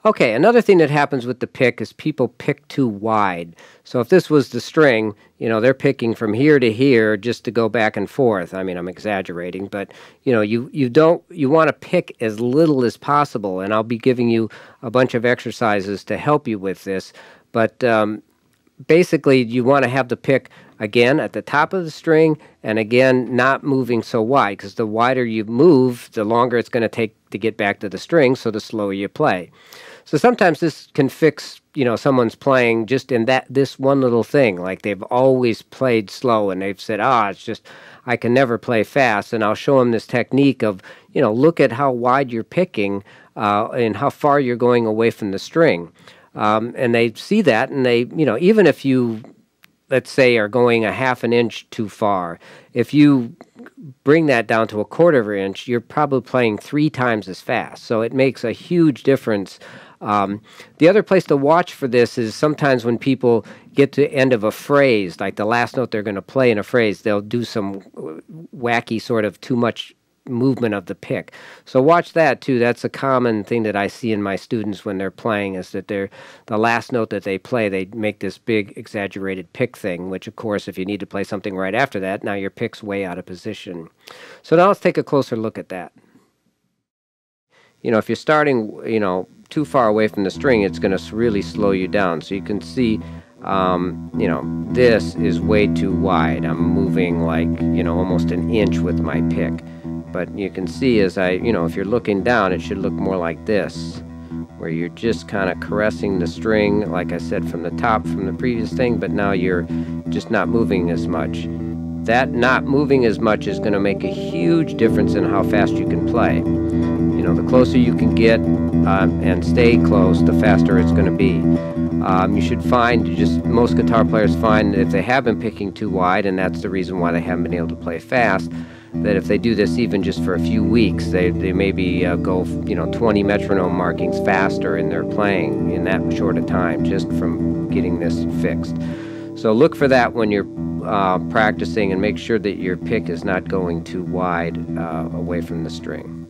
Okay, another thing that happens with the pick is people pick too wide. So if this was the string, they're picking from here to here just to go back and forth. I mean, I'm exaggerating, but you want to pick as little as possible, and I'll be giving you a bunch of exercises to help you with this. But basically, you want to have the pick again at the top of the string, and again not moving so wide, because the wider you move, the longer it's going to take to get back to the string, so the slower you play. So sometimes this can fix, someone's playing just in this one little thing, like they've always played slow and they've said, it's just, I can never play fast. And I'll show them this technique of, look at how wide you're picking and how far you're going away from the string. And they see that, and they, even if you, let's say, are going a half an inch too far, if you bring that down to a quarter of an inch, you're probably playing 3 times as fast. So it makes a huge difference. The other place to watch for this is sometimes when people get to the end of a phrase, like the last note they're going to play in a phrase, they'll do some wacky sort of too much movement of the pick. So watch that too. That's a common thing that I see in my students when they're playing, is that the last note that they play, they make this big exaggerated pick thing, which of course if you need to play something right after that, now your pick's way out of position. So now let's take a closer look at that. If you're starting, too far away from the string, it's going to really slow you down. So you can see, this is way too wide. I'm moving like, almost an inch with my pick. But you can see as if you're looking down, it should look more like this, where you're just kind of caressing the string, like I said, from the top from the previous thing, but now you're just not moving as much. That not moving as much is going to make a huge difference in how fast you can play. The closer you can get and stay close, the faster it's going to be. You should find, most guitar players find that if they have been picking too wide, and that's the reason why they haven't been able to play fast, that if they do this even just for a few weeks, they maybe go 20 metronome markings faster in their playing in that short a time, just from getting this fixed. So look for that when you're practicing, and make sure that your pick is not going too wide away from the string.